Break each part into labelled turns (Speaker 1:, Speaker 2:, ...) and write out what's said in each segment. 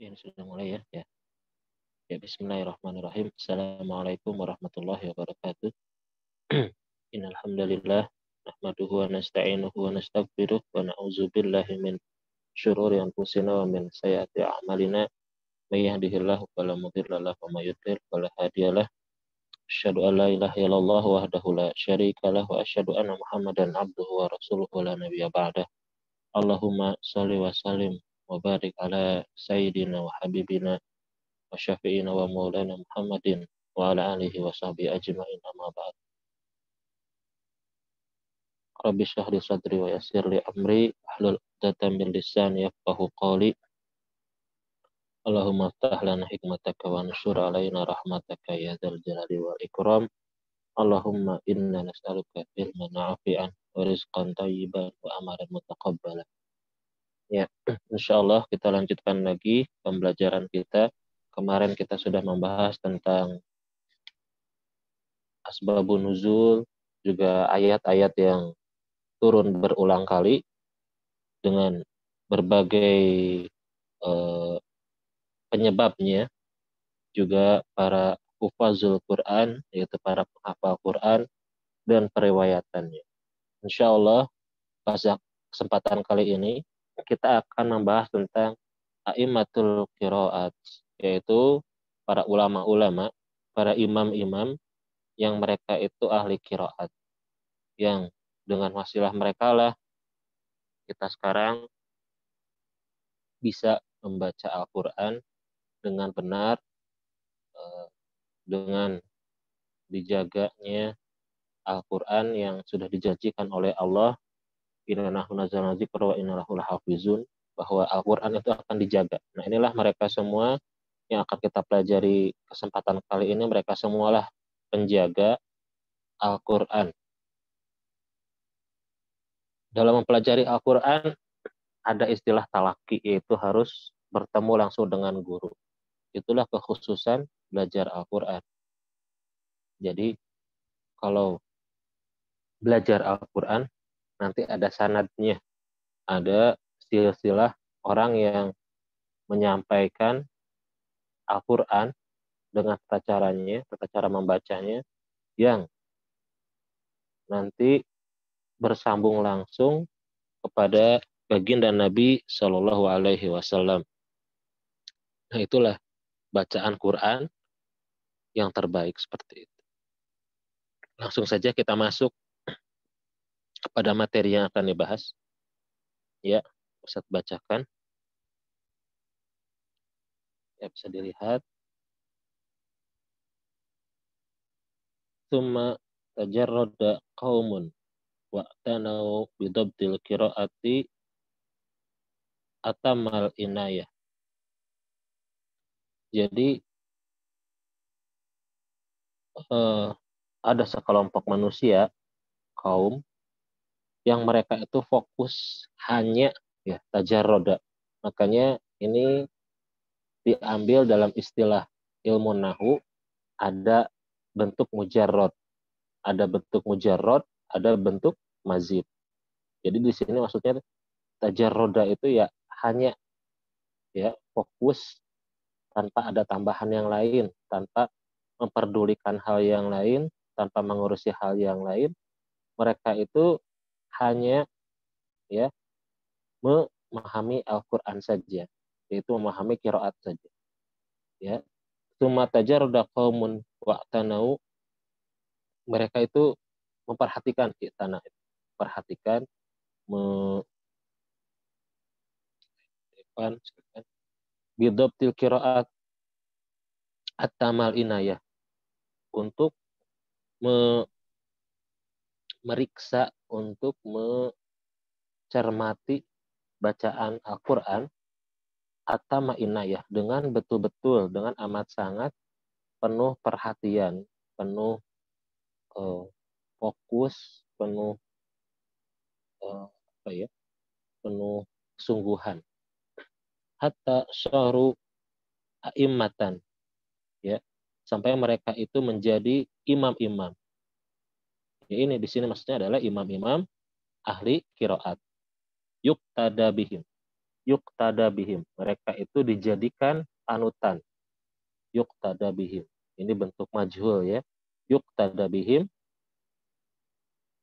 Speaker 1: Ini sudah mulai ya. Ya, bismillahirrahmanirrahim. Assalamualaikum warahmatullahi wabarakatuh. Innal hamdalillah nahmaduhu wa nasta'inuhu wa nastaghfiruh wa na'udzu billahi min syururi anfusina wa min sayyiati a'malina. May yahdihillahu fala mudilla lahu wa may yudlil fala hadiyalah. Asyhadu an la ilaha illallah wahdahu la syarika lahu wa asyhadu anna Muhammadan abduhu wa rasuluhu la nabiyya ba'dah. Allahumma shalli wa sallim wa barik ala sayyidina wa habibina wa syafi'ina wa maulana Muhammadin wa ala alihi wa sahbihi ajma'in, amma ba'd. Rabbi shrah li sadri wa yassir li amri wahlul 'uqdatam min lisani yafqahu qawli. Allahumma iftah lana hikmataka wa anshur alaina rahmataka ya dzal jalali wal ikram. Allahumma inna nas'aluka ilman nafi'an wa rizqan thayyiban wa amalan mutaqabbalan. Ya, insyaallah kita lanjutkan lagi pembelajaran kita. Kemarin kita sudah membahas tentang asbabun nuzul, juga ayat-ayat yang turun berulang kali dengan berbagai penyebabnya, juga para hufazul Quran, yaitu para penghafal Quran, dan periwayatannya. Insya Allah pada kesempatan kali ini kita akan membahas tentang a'immatul qiraat, yaitu para ulama-ulama, para imam-imam yang mereka itu ahli qiraat, yang dengan wasilah mereka lah kita sekarang bisa membaca Al-Quran dengan benar, dengan dijaganya Al-Quran yang sudah dijanjikan oleh Allah, inna nahnu nazzalna dzikra wa inna lahu lahafizun, bahwa Al-Quran itu akan dijaga. Nah, inilah mereka semua yang akan kita pelajari kesempatan kali ini. Mereka semualah penjaga Al-Quran. Dalam mempelajari Al-Quran ada istilah talaki, yaitu harus bertemu langsung dengan guru. Itulah kekhususan belajar Al-Quran. Jadi kalau belajar Al-Quran nanti ada sanadnya, ada silsilah orang yang menyampaikan Al-Quran dengan tata cara membacanya, yang nanti bersambung langsung kepada baginda Nabi Shallallahu Alaihi Wasallam. Nah, itulah bacaan Quran yang terbaik seperti itu. Langsung saja kita masuk kepada materi yang akan dibahas. Ya, Ustaz bacakan. Ya, bisa dilihat. Tsumma tajarrada qaumun wa'tanau bidabdil qiraati atamal inayah. Jadi ada sekelompok manusia, kaum, yang mereka itu fokus hanya ya tajarroda. Makanya ini diambil dalam istilah ilmu nahu, ada bentuk mujarrod, ada bentuk mujarrod, ada bentuk mazid. Jadi di sini maksudnya tajarroda itu ya hanya ya fokus tanpa ada tambahan yang lain, tanpa memperdulikan hal yang lain, tanpa mengurusi hal yang lain. Mereka itu hanya ya memahami Al-Quran saja, yaitu memahami qiraat saja. Ya, tsumma tajarrada qaumun wa'tanau, mereka itu memperhatikan tanah, perhatikan bidabtil qiraat at-tamal inayah, untuk meriksa, untuk mencermati bacaan Al-Quran atama inayah, dengan betul-betul, dengan amat sangat penuh perhatian, penuh fokus, penuh penuh kesungguhan. Hatta syaru a'immatan, ya, sampai mereka itu menjadi imam-imam. Ya, ini di sini maksudnya adalah imam-imam ahli qiraat. Yuqtada bihim, yuqtada bihim. Mereka itu dijadikan panutan. Yuqtada bihim. Ini bentuk majhul ya. Yuqtada bihim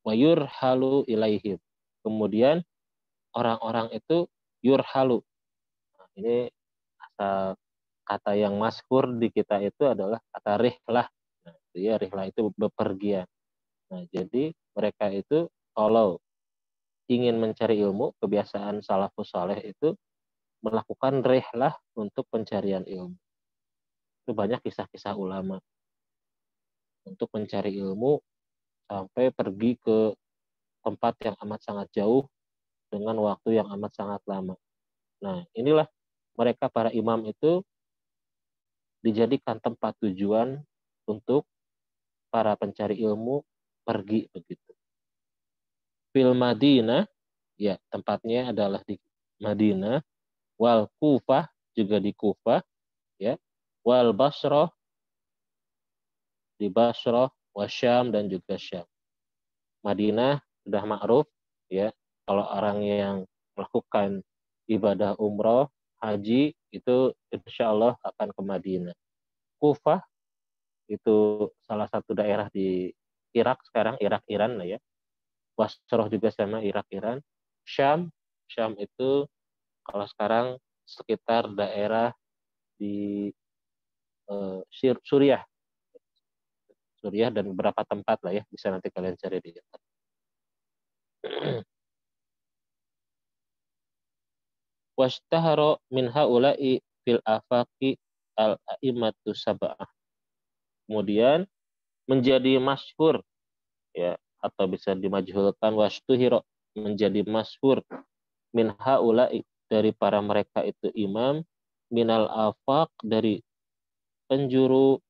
Speaker 1: wa yurhalu ilaihim. Kemudian orang-orang itu yurhalu. Nah, ini asal kata yang masyhur di kita itu adalah kata rihlah. Nah, ya rihlah itu bepergian. Nah, jadi mereka itu kalau ingin mencari ilmu, kebiasaan salafus saleh itu melakukan rihlah untuk pencarian ilmu. Itu banyak kisah-kisah ulama untuk mencari ilmu sampai pergi ke tempat yang amat sangat jauh dengan waktu yang amat sangat lama. Nah, inilah mereka para imam itu dijadikan tempat tujuan untuk para pencari ilmu pergi begitu. Fil Madinah, ya tempatnya adalah di Madinah, wal Kufah juga di Kufah, ya, wal Basrah di Basrah, wasyam dan juga Syam. Madinah sudah ma'ruf, ya, kalau orang yang melakukan ibadah umroh, haji itu insya Allah akan ke Madinah. Kufah itu salah satu daerah di Irak sekarang, Irak Iran lah ya. Basrah juga sama Irak Iran. Syam, Syam itu kalau sekarang sekitar daerah di Suriah, Suriah dan beberapa tempat lah ya, bisa nanti kalian cari di internet. Washtahara min haula'i fil afaqi al-a'immatu sab'ah. Kemudian menjadi masyhur ya, atau bisa dimajhulkan washtuhira, menjadi masyhur min haula'i, dari para mereka itu imam, minal afaq, dari penjuru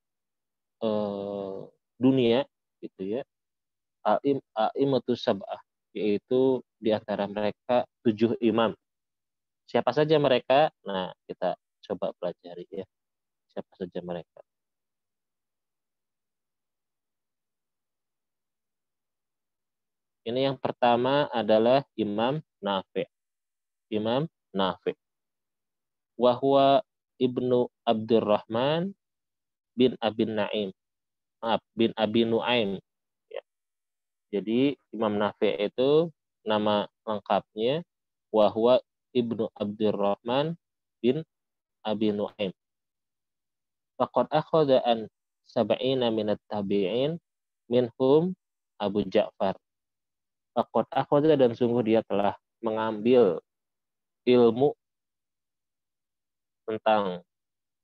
Speaker 1: dunia gitu ya, a'immatu sab'ah, yaitu di antara mereka 7 imam. Siapa saja mereka? Nah, kita coba pelajari ya. Siapa saja mereka? Ini yang pertama adalah Imam Nafi'. Imam Nafi'. Wahwa Ibnu Abdurrahman bin Abin Naim. Maaf, bin Abi Nuaim. Ya. Jadi Imam Nafi' itu nama lengkapnya Wahwa Ibnu Abdurrahman bin Abi Nuaim. Faqad akhadha an sab'ina minat tabi'in minhum Abu Ja'far. Faqad akhadha, dan sungguh dia telah mengambil ilmu tentang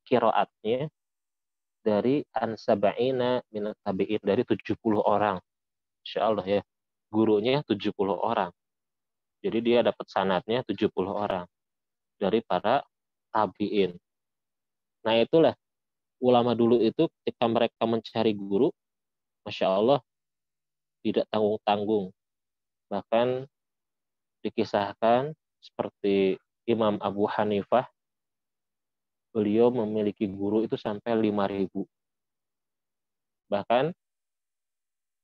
Speaker 1: kiroatnya dari an sab'ina minat tabi'in, dari 70 orang. Insya Allah ya, gurunya 70 orang. Jadi dia dapat sanadnya 70 orang dari para tabi'in. Nah itulah ulama dulu itu ketika mereka mencari guru, Masya Allah, tidak tanggung-tanggung. Bahkan dikisahkan seperti Imam Abu Hanifah, beliau memiliki guru itu sampai 5.000. Bahkan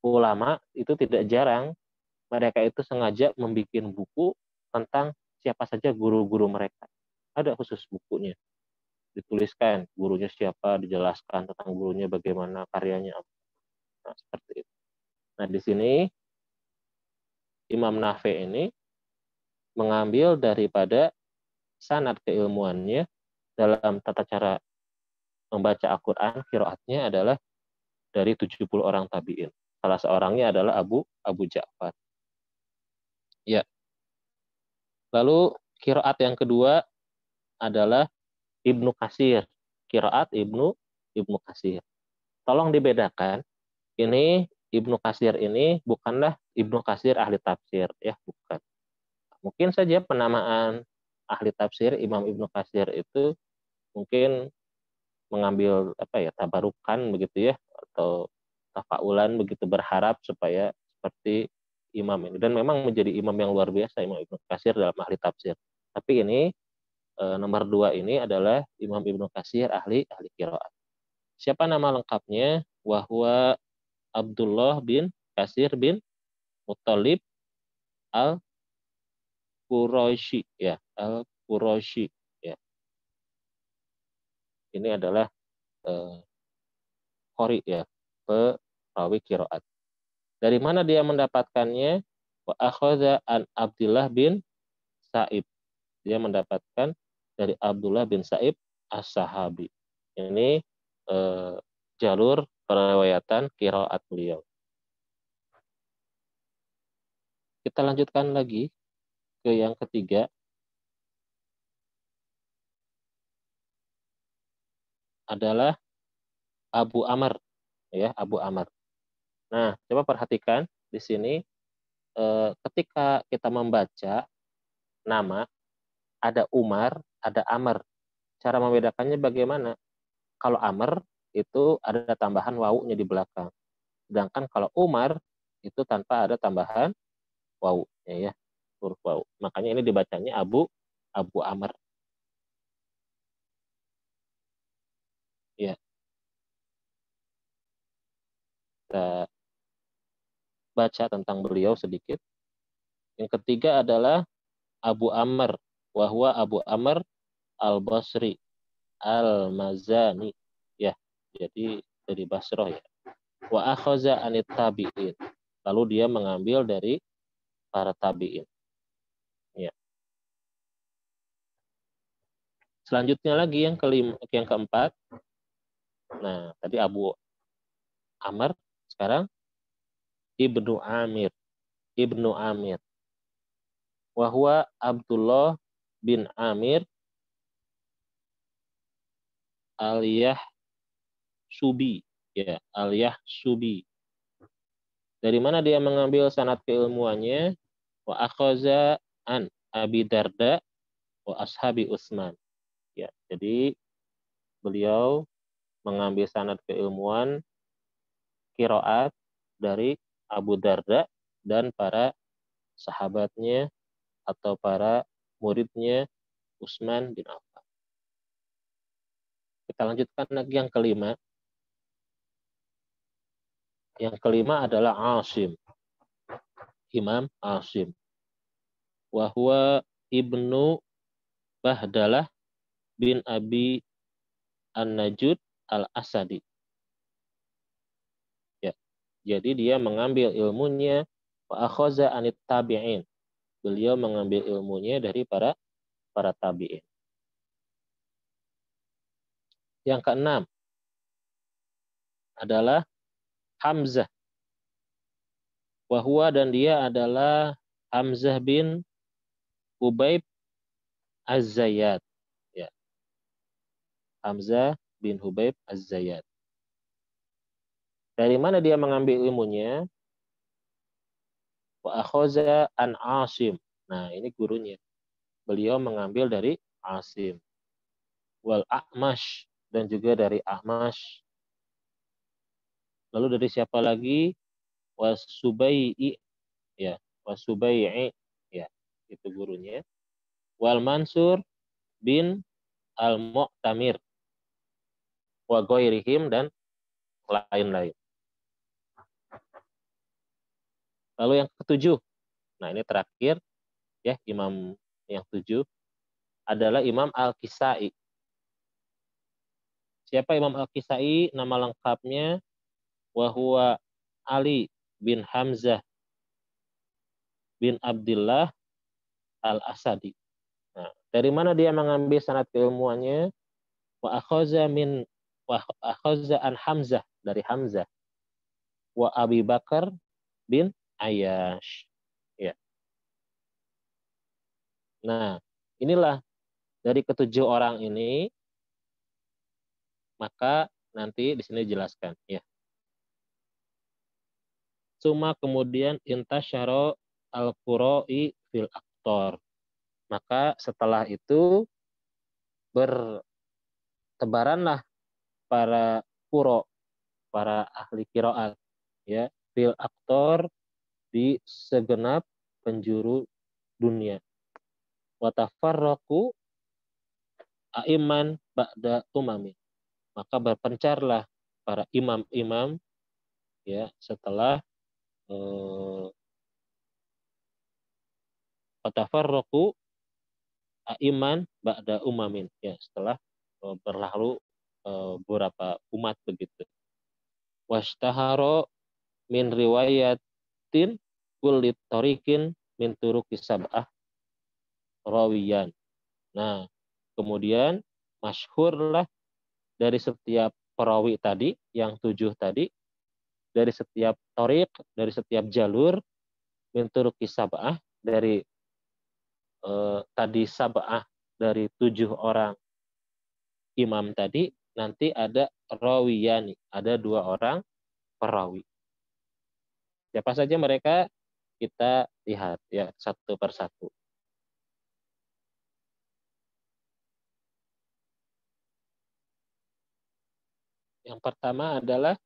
Speaker 1: ulama itu tidak jarang, mereka itu sengaja membuat buku tentang siapa saja guru-guru mereka. Ada khusus bukunya. Dituliskan gurunya siapa, dijelaskan tentang gurunya bagaimana, karyanya apa. Nah, seperti itu. Nah, di sini Imam Nafi' ini mengambil daripada sanad keilmuannya dalam tata cara membaca Al-Quran, qiraatnya adalah dari 70 orang tabi'in. Salah seorangnya adalah Abu Ja'far. Ya. Lalu qiraat yang kedua adalah Ibnu Katsir. Qiraat Ibnu Katsir. Tolong dibedakan, ini Ibnu Katsir ini bukanlah Ibnu Katsir ahli tafsir ya, bukan. Mungkin saja penamaan ahli tafsir Imam Ibnu Katsir itu mungkin mengambil apa ya, tabarukan begitu ya, atau tafaulan begitu, berharap supaya seperti imam ini, dan memang menjadi imam yang luar biasa Imam Ibnu Katsir dalam ahli tafsir. Tapi ini nomor 2 ini adalah Imam Ibnu Katsir ahli qiraat. Siapa nama lengkapnya? Wahwa Abdullah bin Katsir bin Muttalib al-Quraisy ya, Al-Qurashi. Ya. Ini adalah qori ya, perawi qiraat. Dari mana dia mendapatkannya? Wa akhadha an Abdullah bin Sa'ib. Dia mendapatkan dari Abdullah bin Sa'ib as-Sahabi. Ini jalur periwayatan qiraat beliau. Kita lanjutkan lagi ke yang ketiga. Adalah Abu Amr, ya, Abu Amr. Nah, coba perhatikan di sini ketika kita membaca nama, ada Umar, ada Amr. Cara membedakannya bagaimana? Kalau Amr itu ada tambahan wawunya di belakang. Sedangkan kalau Umar itu tanpa ada tambahan wawunya, ya, huruf wawu. Makanya ini dibacanya Abu Amr. Ya, kita baca tentang beliau sedikit. Yang ketiga adalah Abu Amr, wahwa Abu Amr Al-Basri Al-Mazani. Ya, jadi dari Basrah ya. Wa akhaza anit tabi'in. Lalu dia mengambil dari para tabi'in. Ya. Selanjutnya lagi yang keempat. Nah, tadi Abu Amr, sekarang Ibnu Amir. Ibnu Amir. Wahwa Abdullah bin Amir Aliyah Subi. Ya, Aliyah Subi. Dari mana dia mengambil sanad keilmuannya? Wa akhaza an Abi Darda wa ashabi Utsman. Ya, jadi beliau mengambil sanad keilmuan qiraat dari Abu Darda dan para sahabatnya atau para muridnya Utsman bin Affan. Kita lanjutkan lagi yang kelima. Yang kelima adalah Asim. Imam Asim. Wahwa Ibnu Bahdalah bin Abi An-Najud Al-Asadi. Ya. Jadi dia mengambil ilmunya wa akhaza anit tabi'in. Beliau mengambil ilmunya dari para tabi'in. Yang keenam adalah Hamzah. Wahwa dan dia adalah Hamzah bin Hubaib Az-Zayyad. Ya. Hamzah bin Hubaib Az-Zayyad. Dari mana dia mengambil ilmunya? Wa akhaza an Asim. Nah, ini gurunya. Beliau mengambil dari Asim. Wal A'mash, dan juga dari A'mash. Lalu dari siapa lagi? Wasubai'i, ya, Wasubai'i, ya, itu gurunya. Wal Mansur bin Al-Mu'tamir wa ghairihim, dan lain-lain. Lalu yang ketujuh. Nah, ini terakhir ya, imam yang tujuh adalah Imam Al-Kisai. Siapa Imam Al-Kisai? Nama lengkapnya wahwa Ali bin Hamzah bin Abdullah Al-Asadi. Nah, dari mana dia mengambil sanad keilmuannya? Wa akhaza an Hamzah, dari Hamzah. Wa Abi Bakar bin Ayyash. Ya. Nah, inilah dari ketujuh orang ini, maka nanti di sini dijelaskan ya. Suma kemudian intasyara al-qura'i fil aktor. Maka setelah itu bertebaranlah para qura, para ahli qiraat ya, fil aktor, di segenap penjuru dunia. Wa tafarraqu aiman ba'da umami. Maka berpencarlah para imam-imam ya setelah wa tafarraqu aiman ba'da umamin, ya setelah berlalu beberapa umat begitu. Washtaharo min riwayatin kulli tariqin min turuqi sab'ah rawiyan. Nah, kemudian masyhurlah dari setiap perawi tadi, yang 7 tadi, dari setiap tariq, dari setiap jalur, min turuqi sab'ah, dari tadi sab'ah, dari 7 orang imam tadi, nanti ada rawiyani, ada 2 orang perawi. Siapa saja mereka, kita lihat ya satu persatu. Yang pertama adalah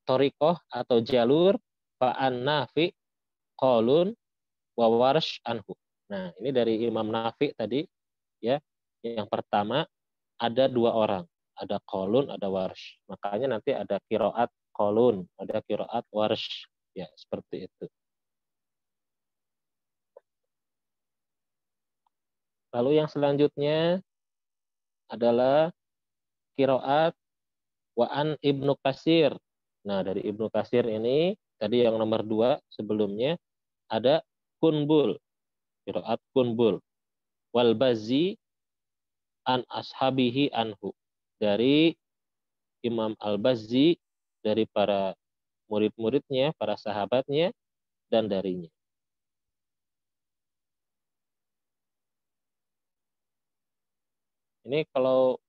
Speaker 1: thariqah atau jalur fa'an Nafi qalun wa warsh anhu. Nah, ini dari Imam Nafi tadi ya. Yang pertama ada 2 orang, ada qalun, ada warsh. Makanya nanti ada qiraat qalun, ada qiraat warsh. Ya, seperti itu. Lalu yang selanjutnya adalah qiraat wa'an Ibnu Katsir. Nah, dari Ibnu Katsir ini tadi yang nomor 2 sebelumnya ada kunbul, qiraat kunbul. Wal Bazzi an ashabihi anhu. Dari Imam Al-Bazzi, dari para murid-muridnya, para sahabatnya, dan darinya. Ini kalau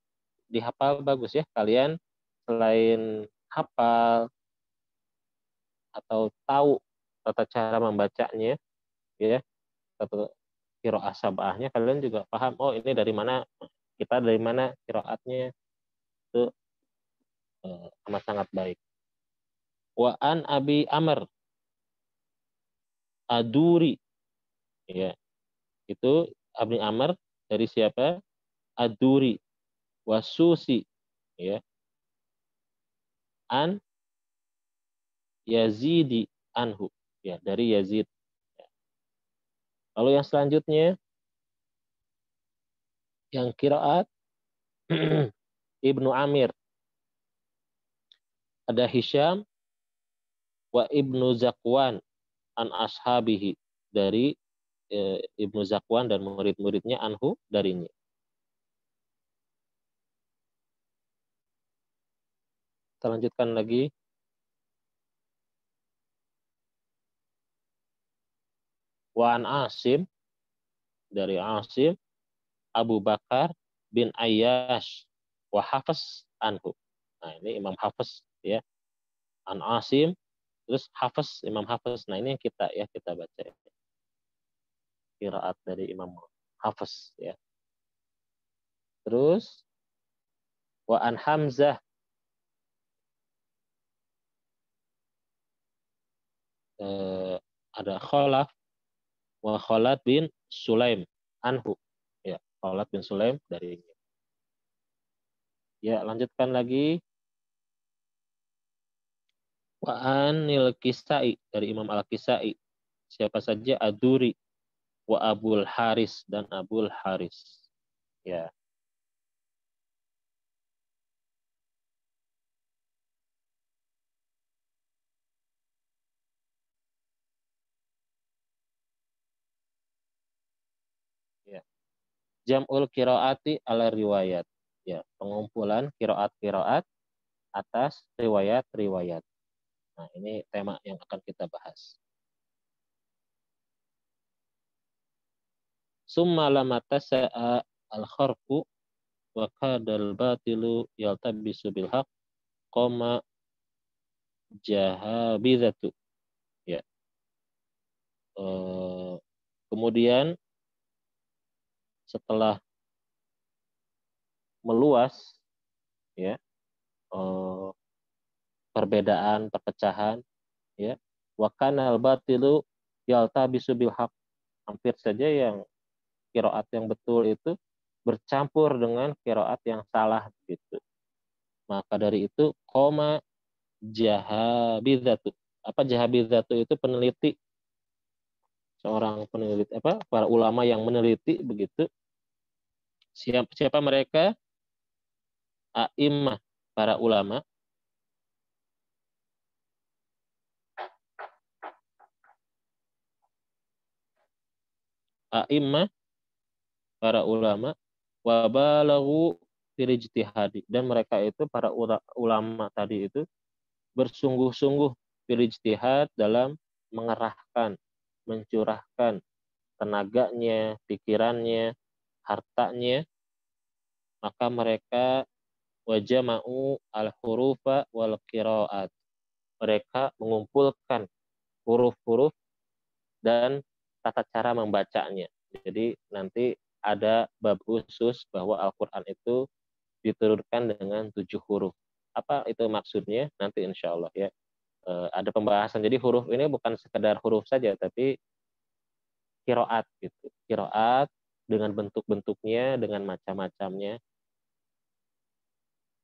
Speaker 1: dihafal bagus ya. Kalian selain hafal atau tahu tata cara membacanya, ya, atau qiraah sabahnya, kalian juga paham, oh ini dari mana, kita dari mana qiraatnya, itu amat sangat baik. Wa an Abi Amr Aduri, ya, itu Abi Amr dari siapa? Aduri. Wasusi, ya, an Yazidi anhu, ya, dari Yazid. Lalu yang selanjutnya yang qiraat Ibnu Amir, ada Hisham wa Ibnu Zakwan an ashabihi, dari Ibnu Zakwan dan murid-muridnya, anhu, darinya. Kita lanjutkan lagi. Wa an Asim, dari Asim Abu Bakar bin Ayyash wa Hafiz anhu. Nah, ini Imam Hafiz ya. An Asim, terus Hafiz, Imam Hafiz. Nah, ini yang kita ya, kita baca qiraat dari Imam Hafiz ya. Terus wa an Hamzah, ada Khalaf wa Khalad bin Sulaim anhu, ya, Khalad bin Sulaim dari ini. Ya, lanjutkan lagi. Wa anil Kisai, dari Imam Al-Kisai. Siapa saja? Aduri wa Abul Haris, dan Abul Haris. Ya. Ya. Jam'ul qiraati ala riwayat. Ya, pengumpulan qiraat-qiraat atas riwayat-riwayat. Nah, ini tema yang akan kita bahas. Summa lama tasa'a al-kharqu wa kadal batilu yaltabisu bil haq qama jahabidatu. Ya. Kemudian setelah meluas ya, perbedaan, perpecahan, ya, wa kanal batilu yaltabisu bil haq, hampir saja yang qiraat yang betul itu bercampur dengan qiraat yang salah gitu. Maka dari itu qoma jahabidatu. Apa jahabidatu? Itu peneliti. seorang peneliti para ulama yang meneliti begitu. Siapa mereka? A'immah, para ulama. A'immah, para ulama. Wa balaghu fil ijtihadi, dan mereka itu para ulama tadi itu bersungguh-sungguh fil ijtihad dalam mengerahkan, mencurahkan tenaganya, pikirannya, hartanya, maka mereka wajama'u al-hurufa wal qiraat. Mereka mengumpulkan huruf-huruf dan tata cara membacanya. Jadi nanti ada bab khusus bahwa Al-Quran itu diturunkan dengan 7 huruf. Apa itu maksudnya? Nanti insya Allah ya. Ada pembahasan. Jadi huruf ini bukan sekedar huruf saja, tapi kiroat gitu. Kiroat dengan bentuk-bentuknya, dengan macam-macamnya.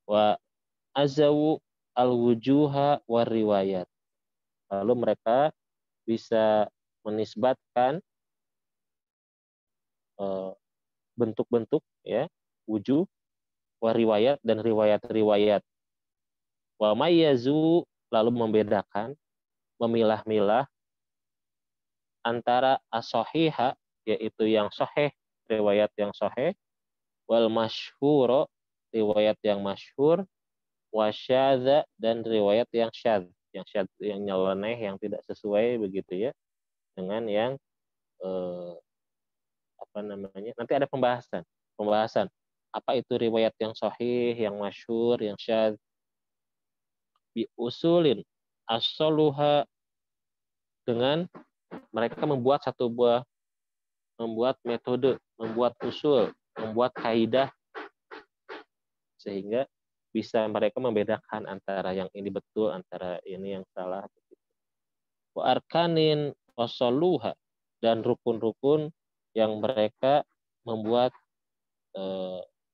Speaker 1: Wa azawu al-wujuha wa riwayat. Lalu mereka bisa menisbatkan bentuk-bentuk ya, wujud, wa riwayat dan riwayat-riwayat. Wa mayyazu, lalu membedakan, memilah-milah antara as-sahiha, yaitu yang sahih, riwayat yang sahih, wal masyhur, riwayat yang masyhur, wasyadza, dan riwayat yang syadz, yang nyeleneh, yang tidak sesuai begitu ya dengan yang nanti ada pembahasan apa itu riwayat yang sahih, yang masyhur, yang syadz. Bi usulin as-saluha, dengan mereka membuat membuat metode, membuat usul, membuat kaidah, sehingga bisa mereka membedakan antara yang ini betul, antara ini yang salah. Wa arkanin wasaluha, dan rukun-rukun yang mereka membuat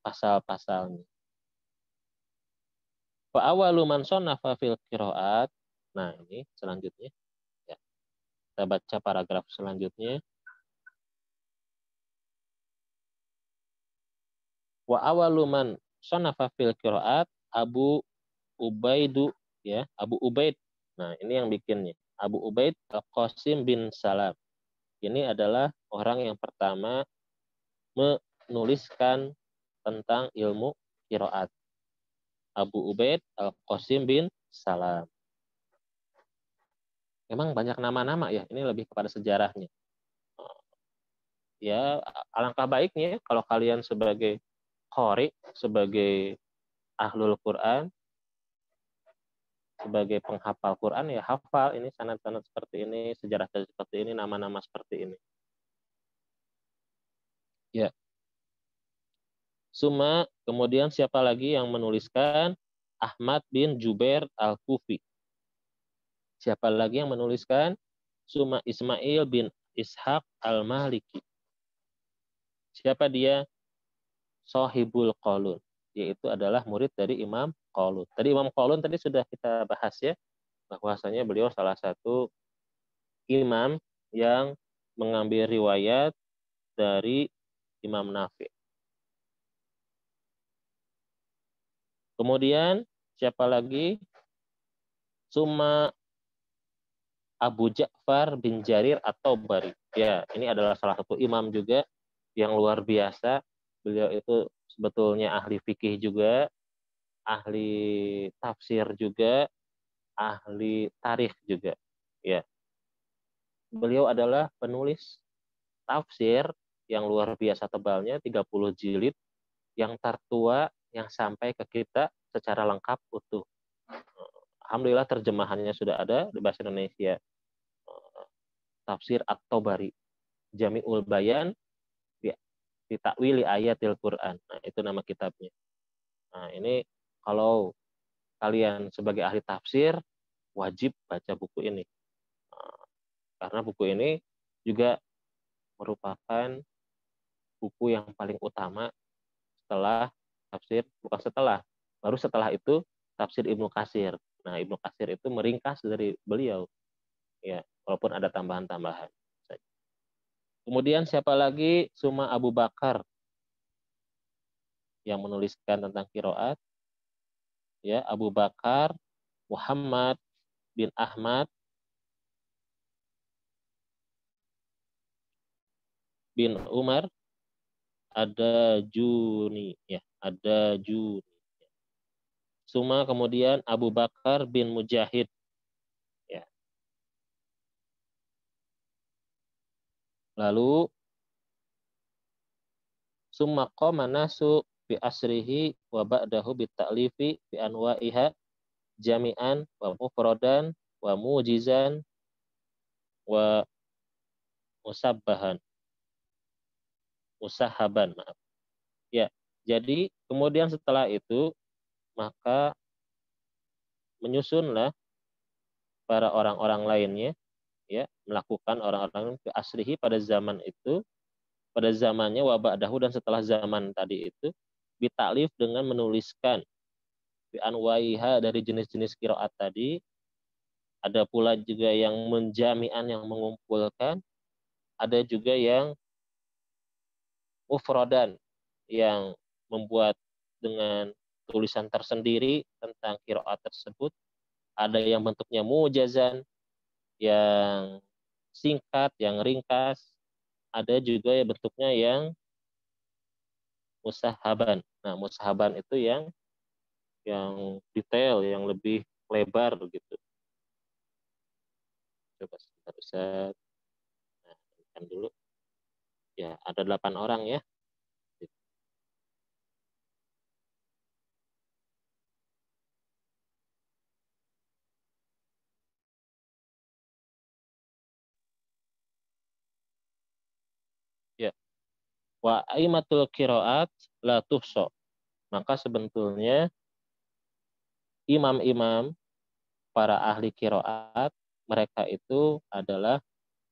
Speaker 1: pasal-pasalnya. Fa awalu man shanafa fil qiraat. Nah, ini selanjutnya. Ya. Kita baca paragraf selanjutnya. Wa awalu man shanafa fil qiraat Abu Ubaidu, ya, Abu Ubaid. Nah, ini yang bikinnya. Abu Ubaid Al-Qasim bin Salam. Ini adalah orang yang pertama menuliskan tentang ilmu qiraat. Abu Ubaid Al-Qasim bin Salam. Memang banyak nama-nama ya, ini lebih kepada sejarahnya. Ya, alangkah baiknya kalau kalian sebagai qori, sebagai ahlul Quran, sebagai penghafal Quran, ya hafal ini sanad-sanad seperti ini, sejarah seperti ini, nama-nama seperti ini. Ya. Suma, kemudian siapa lagi yang menuliskan? Ahmad bin Jubair Al-Kufi. Siapa lagi yang menuliskan? Suma Ismail bin Ishaq Al-Maliki. Siapa dia? Sohibul Qalun, yaitu adalah murid dari Imam Qalun. Tadi Imam Qalun tadi sudah kita bahas ya, bahwasanya beliau salah satu imam yang mengambil riwayat dari Imam Nafi. Kemudian siapa lagi? Suma Abu Ja'far bin Jarir At-Tabari. Ya, ini adalah salah satu imam juga yang luar biasa. Beliau itu sebetulnya ahli fikih juga, ahli tafsir juga, ahli tarikh juga. Ya. Beliau adalah penulis tafsir yang luar biasa tebalnya, 30 jilid, yang tertua yang sampai ke kita secara lengkap utuh. Alhamdulillah terjemahannya sudah ada di bahasa Indonesia. Tafsir At-Tabari, Jami'ul Bayan di Takwili Ayatil Quran. Nah, itu nama kitabnya. Nah, ini kalau kalian sebagai ahli tafsir wajib baca buku ini. Karena buku ini juga merupakan buku yang paling utama setelah tafsir, bukan setelah, baru setelah itu tafsir Ibnu Katsir. Nah, Ibnu Katsir itu meringkas dari beliau. Ya, walaupun ada tambahan-tambahan. Kemudian siapa lagi? Suma Abu Bakar yang menuliskan tentang qiraat, ya, Abu Bakar Muhammad bin Ahmad bin Umar ada Juni, ya, ada Juni. Suma kemudian Abu Bakar bin Mujahid, ya. Lalu summa qama nasu bi asrihi wa ba'dahu bi ta'lifi bi anwa'iha jami'an wa mufradan wa mujizan wa musabbahan, musahaban, maaf. Ya, jadi kemudian setelah itu maka menyusunlah para orang-orang lainnya, ya, melakukan orang-orang ke asrihi pada zaman itu, pada zamannya wabah dahulu dan setelah zaman tadi itu, bitaklif dengan menuliskan bi anwaiha dari jenis-jenis qiraat tadi, ada pula juga yang menjami'an yang mengumpulkan, ada juga yang mufradan yang membuat dengan tulisan tersendiri tentang qiraat tersebut, ada yang bentuknya mujazan yang singkat, yang ringkas, ada juga yang bentuknya yang musahaban. Nah, musahaban itu yang detail, yang lebih lebar begitu. Coba sebentar Ustaz. Nah, kan dulu. Ya, ada 8 orang ya. Ya. Wa aimatul qiraat la tuhsa. Maka sebetulnya imam-imam para ahli qiraat mereka itu adalah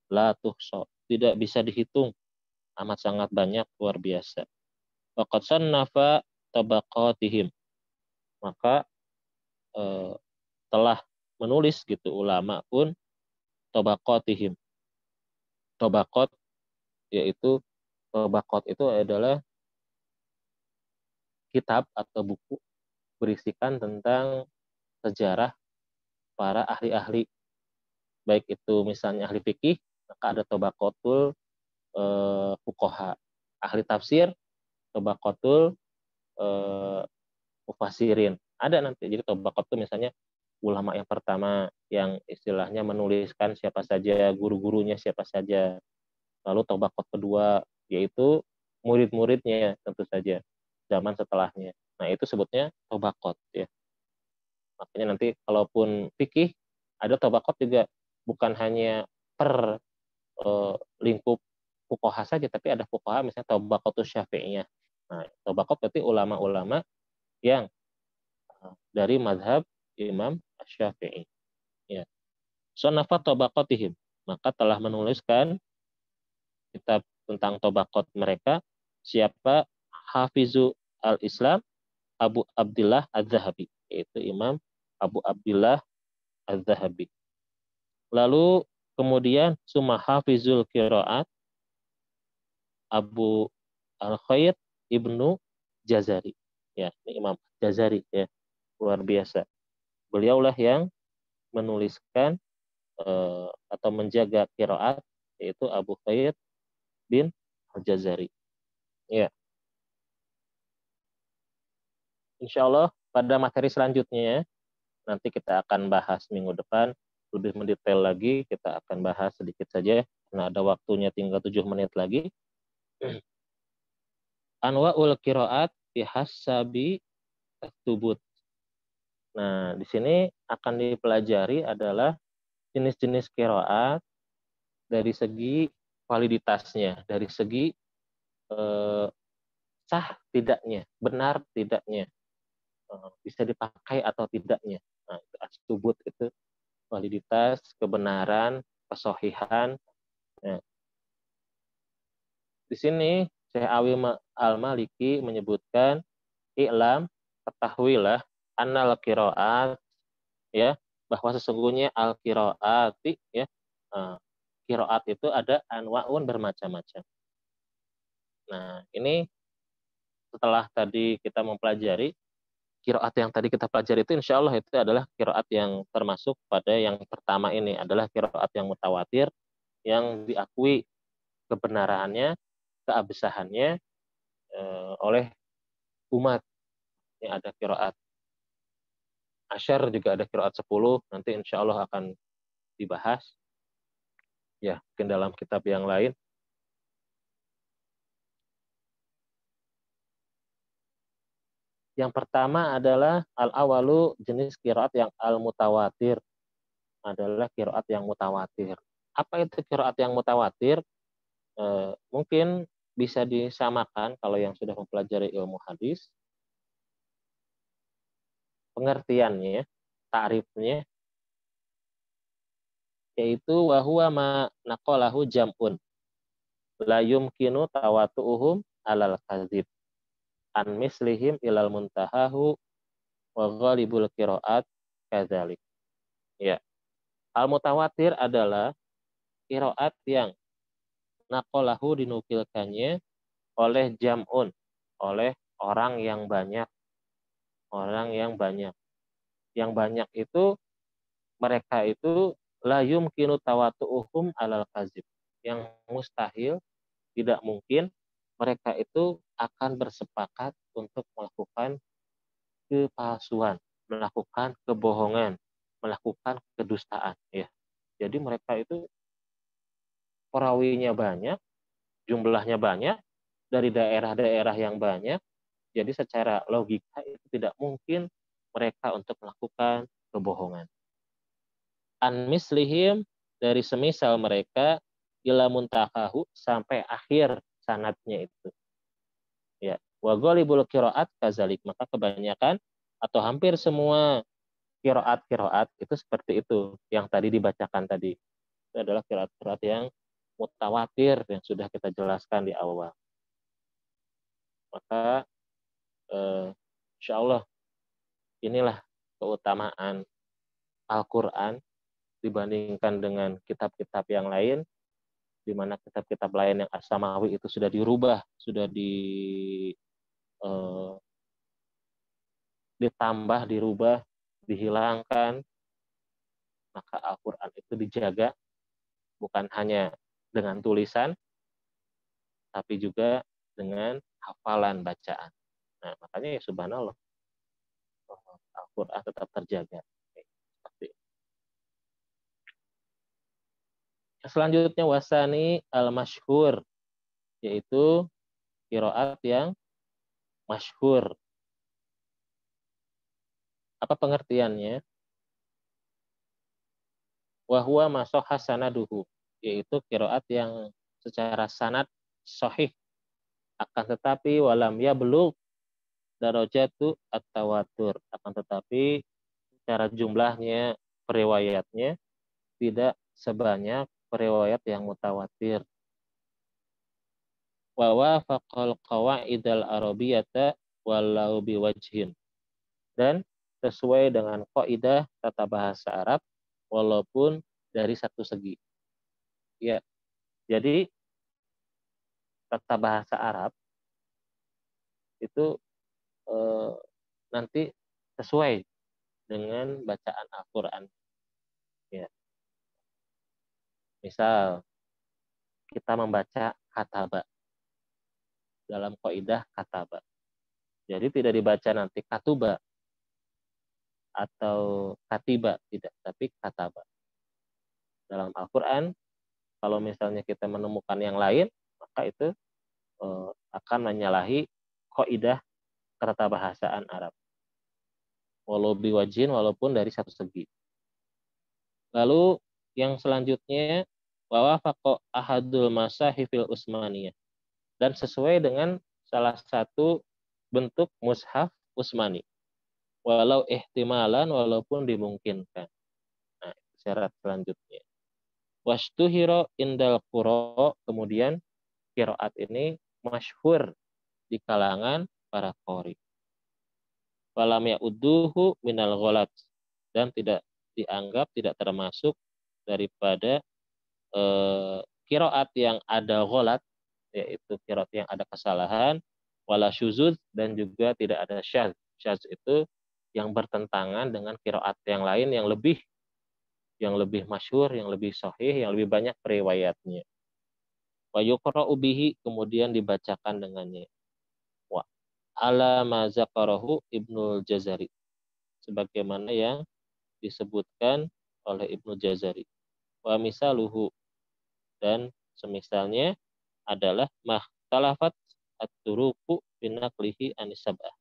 Speaker 1: la tuhsa, tidak bisa dihitung, amat sangat banyak, luar biasa. Waqad sannafa tabaqatihim, maka telah menulis gitu ulama pun tabaqatihim. Tabaqat yaitu tabaqat itu adalah kitab atau buku berisikan tentang sejarah para ahli-ahli, baik itu misalnya ahli fikih, maka ada tabaqatul fuqaha, ahli tafsir tabaqatul mufassirin. Ada nanti. Jadi tabaqat itu misalnya ulama yang pertama yang istilahnya menuliskan siapa saja, guru-gurunya siapa saja. Lalu tabaqat kedua yaitu murid-muridnya tentu saja zaman setelahnya. Nah, itu sebutnya tabaqat ya. Makanya nanti kalaupun fikih ada tabaqat juga bukan hanya per lingkup fuqaha saja, tapi ada fuqaha misalnya tabaqatus syafi'iyah. Nah, tabaqat berarti ulama-ulama yang dari mazhab Imam Syafi'i. Ya. Sonafa tabaqatihim, maka telah menuliskan kitab tentang tabaqat mereka siapa Hafizu al-Islam Abu Abdullah Az-Zahabi, yaitu Imam Abu Abdullah Az-Zahabi. Lalu kemudian summa Hafizul Qiraat Abu Al-Khair Ibnu Jazari. Ya, ini Imam Jazari ya, luar biasa. Beliaulah yang menuliskan atau menjaga qiraat, yaitu Abu Khair bin Al-Jazari. Ya, insya Allah pada materi selanjutnya nanti kita akan bahas minggu depan lebih mendetail lagi. Kita akan bahas sedikit saja karena ada waktunya tinggal 7 menit lagi. Anwa'ul qiraat bihasabi tubut. Nah, di sini akan dipelajari adalah jenis-jenis qiraat dari segi validitasnya, dari segi sah tidaknya, benar tidaknya, bisa dipakai atau tidaknya. Nah, itu astubut itu validitas, kebenaran, kesohihan. Nah, di sini Syekh Awi Al-Maliki menyebutkan i'lam, ketahuilah annal qiraat, ya, bahwa sesungguhnya al-qiraati, ya, Qiraat itu ada anwa'un bermacam-macam. Nah, ini setelah tadi kita mempelajari qiraat yang tadi kita pelajari itu insya Allah itu adalah qiraat yang termasuk pada yang pertama ini adalah qiraat yang mutawatir yang diakui kebenarannya, keabsahannya oleh umat. Ini ada qiraat asyar juga ada qiraat 10 nanti insya Allah akan dibahas ya mungkin dalam kitab yang lain. Yang pertama adalah al-awalu jenis qiraat yang al-mutawatir adalah qiraat yang mutawatir. Apa itu qiraat yang mutawatir? Mungkin bisa disamakan kalau yang sudah mempelajari ilmu hadis pengertiannya, ta'rifnya yaitu wa huwa ma naqalahu jam'un la yumkinu tawatu'uhum alal kadzib an mislihim ilal muntahahu wa ghalibul qiraat kadzalik. Ya. Al mutawatir adalah qiraat yang naqalahu dinukilkannya oleh jam'un, oleh orang yang banyak. Orang yang banyak. Yang banyak itu mereka itu la yumkinu tawatu'uhum alal kadzib. Yang mustahil, tidak mungkin mereka itu akan bersepakat untuk melakukan kepalsuan, melakukan kebohongan, melakukan kedustaan. Ya. Jadi mereka itu perawinya banyak, jumlahnya banyak, dari daerah-daerah yang banyak, jadi secara logika itu tidak mungkin mereka untuk melakukan kebohongan. An mislihim dari semisal mereka ila muntahahu sampai akhir sanadnya itu. Ya, wa ghalibul qiraat kazalik, maka kebanyakan atau hampir semua qiraat itu seperti itu yang tadi dibacakan tadi. Itu adalah qiraat yang mutawatir yang sudah kita jelaskan di awal. Maka insya Allah inilah keutamaan Al-Quran dibandingkan dengan kitab-kitab yang lain, di mana kitab-kitab lain yang as-samawi itu sudah dirubah, sudah ditambah, dirubah, dihilangkan, maka Al-Quran itu dijaga bukan hanya dengan tulisan, tapi juga dengan hafalan bacaan. Nah, makanya ya subhanallah, Al-Quran tetap terjaga. Selanjutnya wasani al-masyhur, yaitu qiraat yang masyhur. Apa pengertiannya? Wa huwa ma sahha sanaduhu, yaitu qiraat yang secara sanad sahih, akan tetapi walam ya belum darajatu at-tawatur, akan tetapi secara jumlahnya periwayatnya tidak sebanyak periwayat yang mutawatir. Wa wafaqal qawaidal arabiyyata walau biwajhin, dan sesuai dengan kaidah tata bahasa Arab walaupun dari satu segi. Ya. Jadi tata bahasa Arab itu nanti sesuai dengan bacaan Al-Qur'an. Ya. Misal kita membaca kataba dalam kaidah kataba. Jadi tidak dibaca nanti katuba atau katiba, tidak, tapi kataba. Dalam Al-Quran, kalau misalnya kita menemukan yang lain, maka itu akan menyalahi kaidah ketabahasaan Arab. Walau biwajin, walaupun dari satu segi. Lalu yang selanjutnya, wa wafaqa ahadul masahifil Utsmaniyah, dan sesuai dengan salah satu bentuk mushaf Utsmani. Walau ihtimalan, walaupun dimungkinkan. Nah, syarat selanjutnya. Wastuhiro indal qura, kemudian qiraat ini masyhur di kalangan para qori. Walam ya'udduhu minal ghalat, dan tidak dianggap, tidak termasuk daripada qiraat yang ada ghalat, yaitu qiraat yang ada kesalahan, wala syuzuz, dan juga tidak ada syadz. Syadz itu yang bertentangan dengan qiraat yang lain yang lebih masyhur, yang lebih sahih, yang lebih banyak riwayatnya. Wa yuqra'u bihi, kemudian dibacakan dengannya. Wa ala ma zakarahu Ibnul Jazari, sebagaimana yang disebutkan oleh Ibnu Jazari. Wa misaluhu, dan semisalnya adalah mahtalafat at-turuqu binaqlihi anisabah,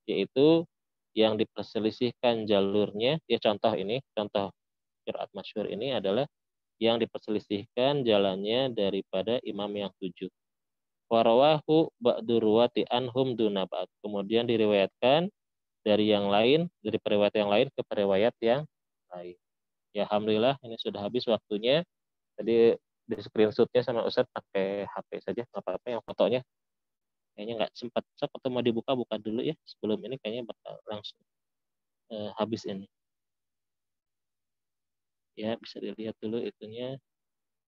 Speaker 1: yaitu yang diperselisihkan jalurnya. Ya, contoh qiraat masyhur ini adalah yang diperselisihkan jalannya daripada imam yang 7. Warawahu ba'du ruwati anhum duna ba'd, kemudian diriwayatkan dari yang lain, dari periwayat yang lain ke periwayat yang lain. Ya, alhamdulillah ini sudah habis waktunya. Tadi di screenshotnya sama Ustadz pakai HP saja, nggak apa-apa. Yang fotonya kayaknya nggak sempat. So, atau mau dibuka, buka dulu ya. Sebelum ini kayaknya bakal langsung habis ini. Ya, bisa dilihat dulu itunya.